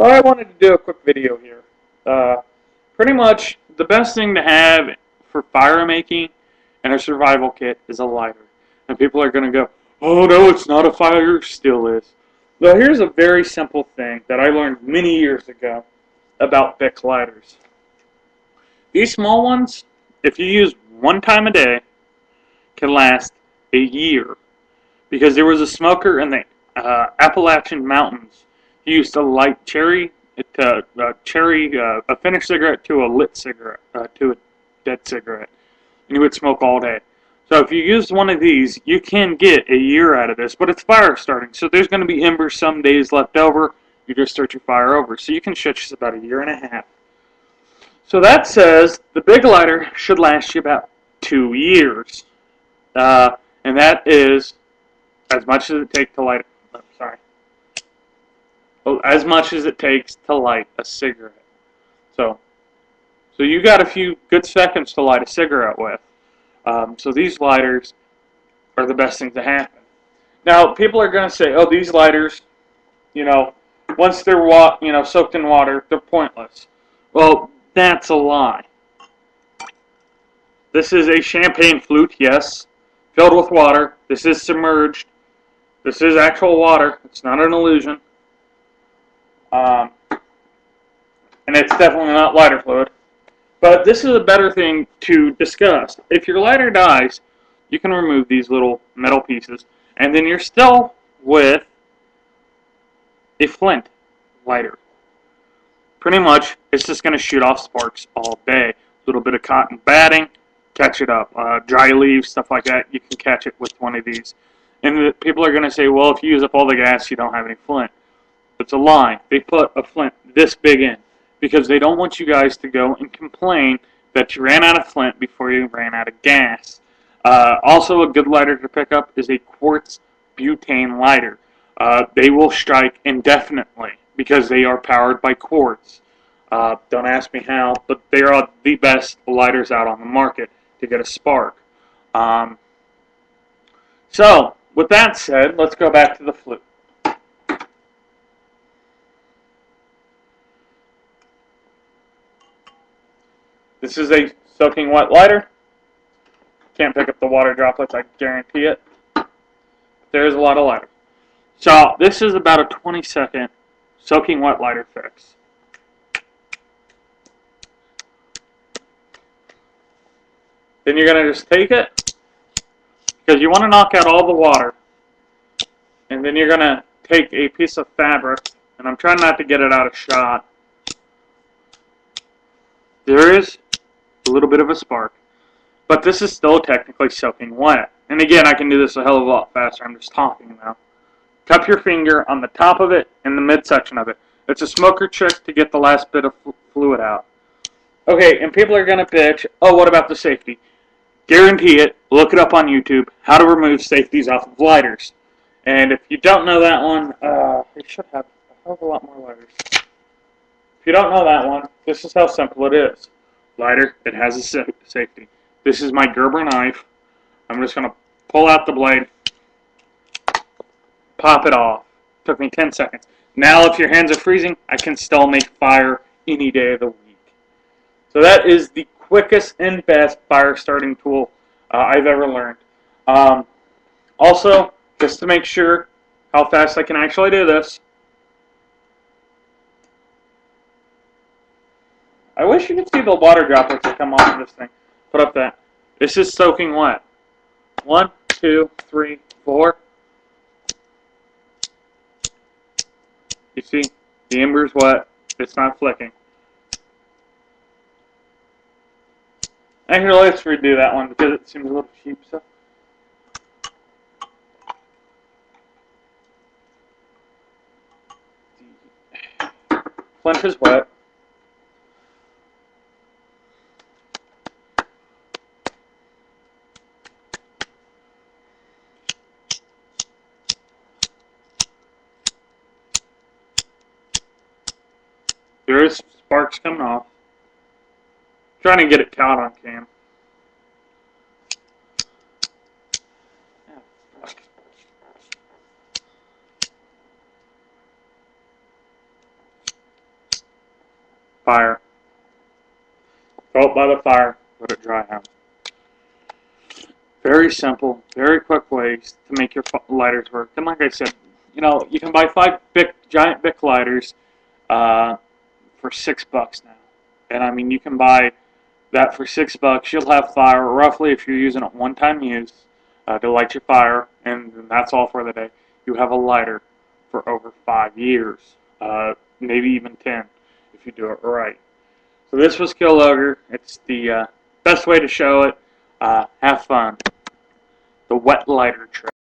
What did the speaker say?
So I wanted to do a quick video here. Pretty much the best thing to have for fire making and a survival kit is a lighter. And people are going to go, oh no, it's not a fire, still is. Well, here's a very simple thing that I learned many years ago about Bic lighters. These small ones, if you use one time a day, can last a year. Because there was a smoker in the Appalachian Mountains. He used to light a finished cigarette to a lit cigarette, to a dead cigarette, and he would smoke all day. So if you use one of these, you can get a year out of this, but it's fire starting, so there's going to be embers some days left over. You just start your fire over, so you can shut just about a year and a half. So that says the big lighter should last you about 2 years, and that is as much as it takes to light. As much as it takes to light a cigarette. So you got a few good seconds to light a cigarette with. So these lighters are the best thing to happen. Now people are going to say, "Oh, these lighters, once they're soaked in water, they're pointless." Well, that's a lie. This is a champagne flute, yes, filled with water. This is submerged. This is actual water. It's not an illusion. And it's definitely not lighter fluid. But this is a better thing to discuss. If your lighter dies, you can remove these little metal pieces, and then you're still with a flint lighter. Pretty much, it's just going to shoot off sparks all day. A little bit of cotton batting, catch it up. Dry leaves, stuff like that, you can catch it with one of these. And people are going to say, well, if you use up all the gas, you don't have any flint. It's a lie. They put a flint this big in because they don't want you guys to go and complain that you ran out of flint before you ran out of gas. Also, a good lighter to pick up is a quartz butane lighter. They will strike indefinitely because they are powered by quartz. Don't ask me how, but they are the best lighters out on the market to get a spark. So, with that said, let's go back to the flute. This is a soaking wet lighter. Can't pick up the water droplets, I guarantee it. There's a lot of lighter. So this is about a 20-second soaking wet lighter fix. Then you're going to just take it, because you want to knock out all the water. And then you're going to take a piece of fabric, and I'm trying not to get it out of shot. There is a little bit of a spark, but this is still technically soaking wet. And again, I can do this a hell of a lot faster. I'm just talking now. Cup your finger on the top of it and the midsection of it. It's a smoker trick to get the last bit of fluid out. Okay, and people are going to bitch, oh, what about the safety? Guarantee it. Look it up on YouTube, how to remove safeties off of lighters. And if you don't know that one, they should have a hell of a lot more lighters. If you don't know that one, this is how simple it is. Lighter, it has a safety. This is my Gerber knife. I'm just going to pull out the blade, pop it off. Took me 10 seconds. Now if your hands are freezing, I can still make fire any day of the week. So that is the quickest and best fire starting tool I've ever learned. Also, just to make sure how fast I can actually do this, I wish you could see the water droplets that come off of this thing. Put up that. This is soaking wet. 1, 2, 3, 4. You see, the ember's wet. It's not flicking. And here, let's redo that one because it seems a little cheap. So. Flint is wet. There is sparks coming off. Trying to get it caught on cam. fire. Throw it by the fire, let it dry out. Very simple, very quick ways to make your lighters work. And like I said, you can buy 5 giant Bic lighters for $6 now. And I mean, you can buy that for $6. You'll have fire roughly, if you're using it one-time use to light your fire, and that's all for the day. You have a lighter for over 5 years, maybe even 10 if you do it right. So this was Kill Ogre. It's the best way to show it. Have fun. The wet lighter trick.